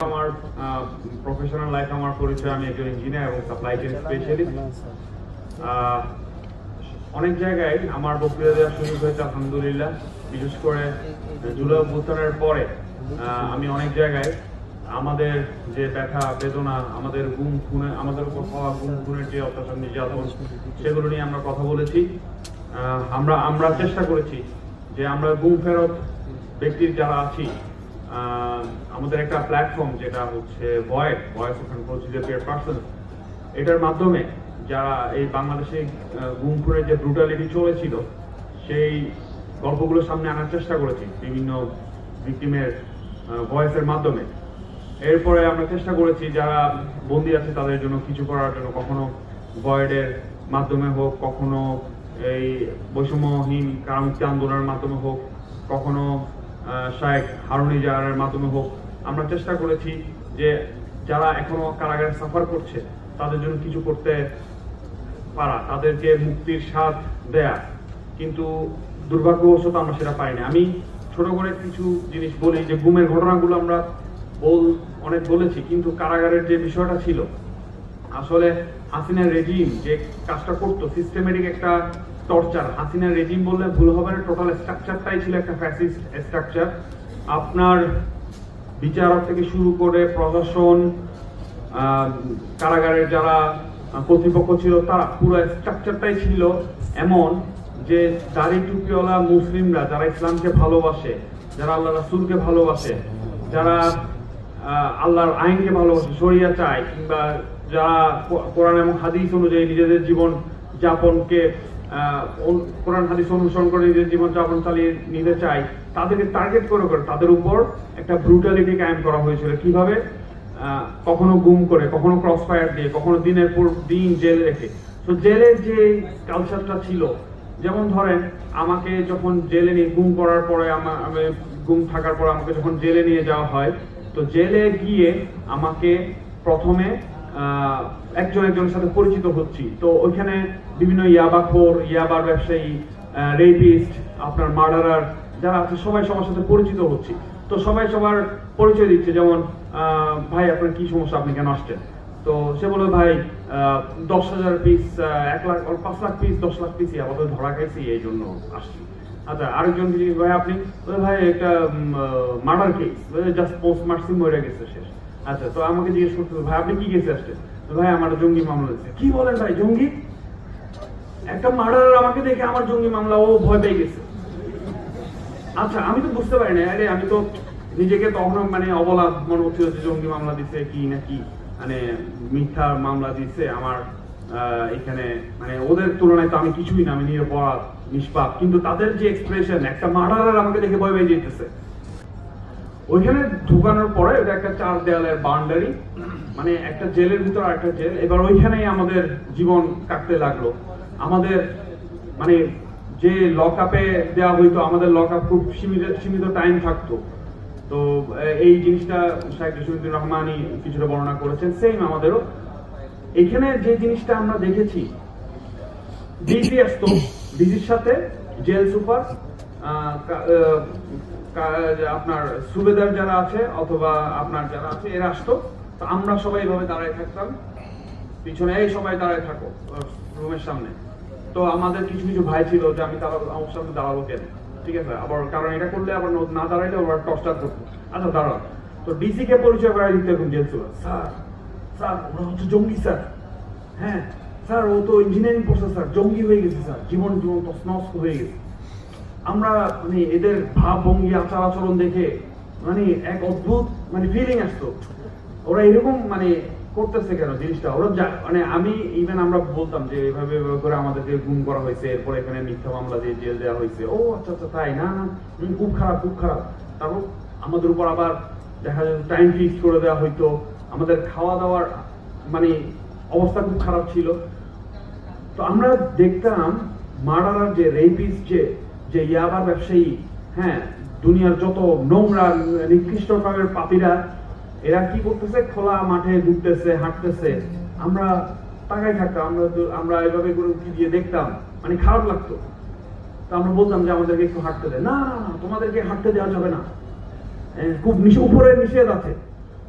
আমার professional life আমার পরিচয় আমি একজন ইঞ্জিনিয়ার এবং সাপ্লাই চেইন স্পেশালিস্ট। অনেক জায়গায় আমার বক্তৃতা দেওয়ার সুযোগ হয়েছে আলহামদুলিল্লাহ। বিশেষ করে জুলাই অভ্যুত্থানের পরে আমি অনেক জায়গায় আমাদের যে ব্যথা বেদনা, আমাদের গুম খুনে, আমাদের উপর হওয়া গুম খুনের যে অত্যাচার নির্যাতন, সেগুলো নিয়ে আমরা কথা বলেছি। আমরা চেষ্টা করেছি যে আমরা গুম ফেরত ব্যক্তির যারা আছি, আমাদের একটা প্ল্যাটফর্ম যেটা হচ্ছে ভয়েস অফ অ্যান পার্সন, এটার মাধ্যমে যারা এই বাংলাদেশে গুম খুনের যে ব্রুটালিটি চলেছিল সেই গল্পগুলো সামনে আনার চেষ্টা করেছি বিভিন্ন ভিকটিমের ভয়েসের মাধ্যমে। এরপরে আমরা চেষ্টা করেছি যারা বন্দী আছে তাদের জন্য কিছু করার জন্য, কখনো ভয়েডের মাধ্যমে হোক, কখনো এই বৈষম্যহীন কারামুক্তি আন্দোলনের মাধ্যমে হোক, কখনো শায়েখ হারুনি জাহারের মাধ্যমে হোক। আমরা চেষ্টা করেছি যে যারা এখনো কারাগারে সাফার করছে তাদের জন্য কিছু করতে পারা, তাদেরকে মুক্তির স্বাদ দেয়া, কিন্তু দুর্ভাগ্যবশত আমরা সেটা পাইনি। আমি ছোট করে কিছু জিনিস বলি যে গুমের ঘটনাগুলো আমরা অনেক বলেছি, কিন্তু কারাগারের যে বিষয়টা ছিল, আসলে হাসিনা রেজিম যে কাজটা করতো সিস্টেমেটিক একটা টর্চার। হাসিনা রেজিম বললে ভুল হবে না, টোটাল স্ট্রাকচারটাই ছিল একটা ফ্যাসিস্ট স্ট্রাকচার। আপনার বিচারক থেকে শুরু করে প্রশাসন, কারাগারের যারা কর্তৃপক্ষ ছিল, তারা পুরো স্ট্রাকচারটাই ছিল এমন যে দাড়ি টুপিওয়ালা মুসলিমরা যারা ইসলামকে ভালোবাসে, যারা আল্লাহ রাসূলকে ভালোবাসে, যারা আল্লাহর আইনকে ভালোবাসে, শরিয়া চায়, কিংবা যারা কোরআন এবং হাদিস অনুযায়ী নিজেদের জীবন যাপনকে কোরআন হাদিস অনুসরণ করে নিজের জীবন যাপন চালিয়ে নিতে চায়, তাদেরকে টার্গেট করে তাদের উপর একটা ব্রুটালিটি কায়েম করা হয়েছিল। কিভাবে? কখনো গুম করে, কখনো ক্রস ফায়ার দিয়ে, কখনো দিনের পর দিন জেলে রেখে। তো জেলের যে কালচারটা ছিল, যেমন ধরেন আমাকে যখন জেলে নিয়ে গুম করার পরে, আমি গুম থাকার পর আমাকে যখন জেলে নিয়ে যাওয়া হয়, তো জেলে গিয়ে আমাকে প্রথমে একজনের সাথে পরিচিত হচ্ছি। তো ওইখানে বিভিন্ন ইয়াবাখোর, ইয়াবার ব্যবসায়ী, রেপিস্ট, আপনার মার্ডারার যারা আছে সবাই সবার সাথে পরিচিত হচ্ছি। তো সবাই সবার পরিচয় দিচ্ছে, যেমন ভাই আপনার কি সমস্যা, আপনি কেন আসছেন? তো সে বলে ভাই 10,000 piece, 1 lakh, 5 lakh piece, 10 lakh piece আপাতত ধরা খাইছি, এই জন্য আসছি। আচ্ছা, আরেকজন জিনিস, ভাই আপনি? ভাই একটা মার্ডার কেস, জাস্ট পোস্ট মারছি, মরে গেছে, শেষ। আচ্ছা, তো আমাকে জিজ্ঞেস করতে ভাই আপনি কি কেসে আসছেন? ভাই আমার জঙ্গি মামলা দিচ্ছে। কি বলেন ভাই, জঙ্গি? একটা মার্ডারার আমাকে দেখে আমার জঙ্গি মামলা, ও ভয় পেয়ে গেছে। আচ্ছা, আমি তো বুঝতে পারি না, আরে আমি তো নিজেকে তখন মানে অবলা মনে হচ্ছিল যে জঙ্গি মামলা দিচ্ছে কি নাকি, মানে মিথ্যা মামলা দিচ্ছে আমার এখানে, মানে ওদের তুলনায় তো আমি কিছুই না, আমি নিরপরাধ নিষ্পাপ। কিন্তু তাদের যে এক্সপ্রেশন, একটা মার্ডারার আমাকে দেখে ভয় পেয়ে যেতেছে। ওইখানে ঢুকানোর পরে ওটা একটা 4 দেয়ালের বাউন্ডারি, মানে একটা জেলের ভিতর আরেকটা জেল। এবার ওইখানেই আমাদের জীবন কাটতে লাগলো। আমাদের মানে যে লক আপে দেওয়া হইতো, আমাদের লক আপ খুব সীমিত টাইম থাকতো। তো এই জিনিসটা শাইখ জসিমউদ্দিন রহমানী কিছুটা বর্ণনা করেছেন, সেম আমাদেরও এখানে যে জিনিসটা আমরা দেখেছি। ডিসি আসতো, ডিসির সাথে জেল সুপার, আপনার সুবেদার যারা আছে অথবা আপনার যারা আছে, এরা আসতো। তো আমরা সবাই এভাবে দাঁড়ায় থাকতাম পিছনে, এই সবাই দাঁড়ায় থাকো রুমের সামনে। তো আমাদের কিছু কিছু ভাই ছিল যে আমি আমার সামনে দাঁড়াবো কেন, ঠিক আছে, আবার কারণ এটা করলে আবার না দাঁড়াইলে ওরা টর্চার করতো। আচ্ছা দাঁড়াও। তো ডিসি কে পরিচয় করাই দিতে এখন জেল সুপার, স্যার ওরা হচ্ছে জঙ্গি স্যার। হ্যাঁ স্যার, ও তো ইঞ্জিনিয়ারিং পড়ছে স্যার, জঙ্গি হয়ে গেছে স্যার, জীবন তছনছ হয়ে গেছে। আমরা মানে এদের ভাব ভঙ্গি, আচার আচরণ দেখে মানে এক অদ্ভুত মানে ফিলিং আসতো, ওরা এরকম মানে করতেছে কেন জিনিসটা। ওরা মানে আমি ইভেন আমরা বলতাম যে এভাবে করে আমাদেরকে গুম করা হয়েছে, এরপর এখানে মিথ্যা মামলা দিয়ে জেল দেওয়া হয়েছে। ও আচ্ছা আচ্ছা, তাই না, খুব খারাপ খুব খারাপ। তারপর আমাদের উপর আবার দেখা যায় টাইম ফিক্স করে দেওয়া হইতো, আমাদের খাওয়া দাওয়ার মানে অবস্থা খুব খারাপ ছিল। তো আমরা দেখতাম মার্ডারার যে রেপিস্ট, যে ইয়াবার ব্যবসায়ী, হ্যাঁ, দুনিয়ার যত নোংরা নিকৃষ্ট প্রকারের পাপীরা, এরা কি করতেছে, খোলা মাঠে ঘুরতেছে, হাঁটতেছে। আমরা তাকাই থাকতাম, আমরা এইভাবে কি দিয়ে দেখতাম, মানে খারাপ লাগতো। তো আমরা বলতাম যে আমাদেরকে একটু হাঁটতে দেয়। না না না, তোমাদেরকে হাঁটতে দেওয়া যাবে না, খুব উপরে নিষেধ আছে।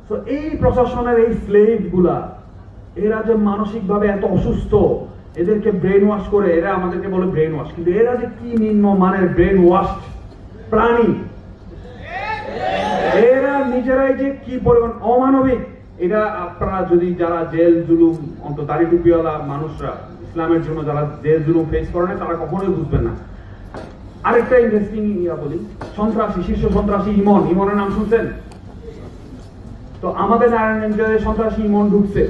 তো এই প্রশাসনের এই স্লেভ গুলা, এরা যে মানসিকভাবে এত অসুস্থ, এদেরকে ব্রেন ওয়াশ করে, এরা আমাদেরকে বলে ব্রেন ওয়াশ, কিন্তু এরা যে কি নিম্ন মানের ব্রেন ওয়াশ প্রাণী, এরা নিজেরাই যে কি পরিমাণ অমানবিক, এটা আপনারা যদি যারা জেল জুলুম, অন্তত দাড়ি টুপিওয়ালা মানুষরা ইসলামের জন্য যারা জেল জুলুম ফেস করে না, তারা কখনোই বুঝবেন না। আরেকটা ইন্টারেস্টিং বলি, সন্ত্রাসী, শীর্ষ সন্ত্রাসী ইমন, ইমনের নাম শুনছেন তো? আমাদের নারায়ণগঞ্জে সন্ত্রাসী ইমন ঢুকছে,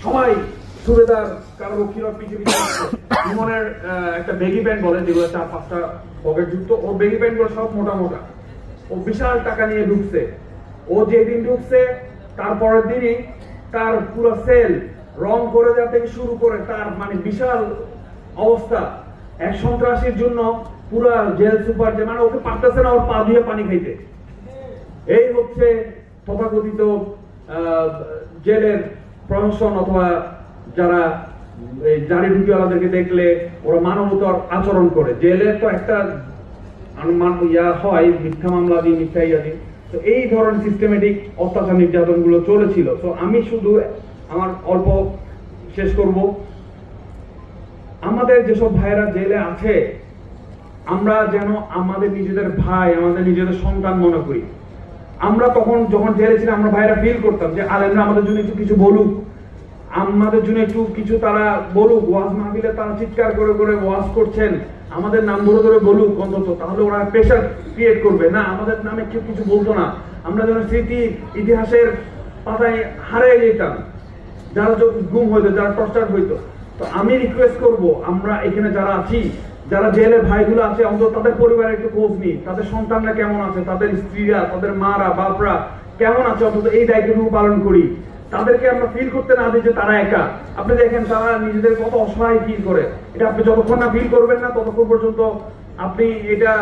সবাই সুবেদার কারো রক্ষীর পৃথিবী। ইমনের একটা বেগি প্যান্ট বলে, যেগুলো 4-5টা পকেট যুক্ত, ও বেগি প্যান্ট গুলো সব মোটা মোটা। ও বিশাল টাকা নিয়ে ঢুকছে। ও যেদিন ঢুকছে তারপরের দিনই তার পুরো সেল রং করে দেওয়া থেকে শুরু করে তার মানে বিশাল অবস্থা। এক সন্ত্রাসীর জন্য পুরো জেল সুপার, যে মানে ওকে পারতেছে না ওর পা দিয়ে পানি খাইতে। এই হচ্ছে তথাকথিত জেলের প্রশাসন, অথবা যারা জারি ঢুকিওয়ালাদেরকে দেখলে ওরা মানবতার আচরণ করে। জেলের তো একটা হয় মিথ্যা মামলা দিয়ে, মিথ্যা ইয়া দিয়ে। তো এই ধরনের সিস্টেমেটিক অত্যাচার নির্যাতন গুলো চলেছিল। তো আমি শুধু আমার অল্প শেষ করব, আমাদের যেসব ভাইরা জেলে আছে, আমরা যেন আমাদের নিজেদের ভাই, আমাদের নিজেদের সন্তান মনে করি। আমরা তখন যখন জেলে ছিলাম, আমরা ভাইরা ফিল করতাম যে আলেমরা আমাদের জন্য একটু কিছু বলুক, আমাদের জন্য একটু কিছু তারা বলুক। ওয়াজ মাহফিলে তারা চিৎকার করে করে ওয়াজ করছেন, আমাদের নাম ধরে ধরে বলুক অন্তত, তাহলে ওরা প্রেশার ক্রিয়েট করবে না। আমাদের নামে কেউ কিছু বলতো না, আমরা যেন স্মৃতি ইতিহাসের পাতায় হারিয়ে যেতাম, যারা গুম হইতো, যারা টর্চার হইতো। তো আমি রিকোয়েস্ট করব, আমরা এখানে যারা আছি, যারা জেলের ভাইগুলো আছে, অন্তত তাদের পরিবারের একটু খোঁজ নিই, তাদের সন্তানরা কেমন আছে, তাদের স্ত্রীরা, তাদের মারা বাপরা কেমন আছে, অন্তত এই দায়িত্বটুকু পালন করি। তাদেরকে আমরা ফিল করতে না দিই যে তারা একা। আপনি দেখেন তারা নিজেদের কত অসহায় ফিল করে, এটা আপনি যতক্ষণ না ফিল করবেন না, ততক্ষণ পর্যন্ত আপনি এটা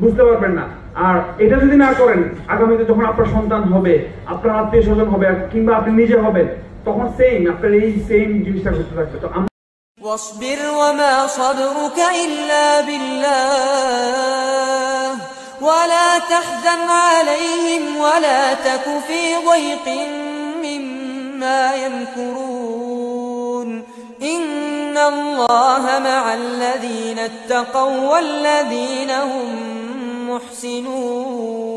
বুঝতে পারবেন না। আর এটা যদি না করেন, আগামীতে যখন আপনার সন্তান হবে, আপনার আত্মীয় স্বজন হবে, কিংবা আপনি নিজে হবেন, তখন আপনার এই সেম জিনিসটা করতে থাকবে। তো واصبر وما صبرك إلا بالله ولا تحزن عليهم ولا تك في ضيق مما يمكرون إن الله مع الذين اتقوا والذين هم محسنون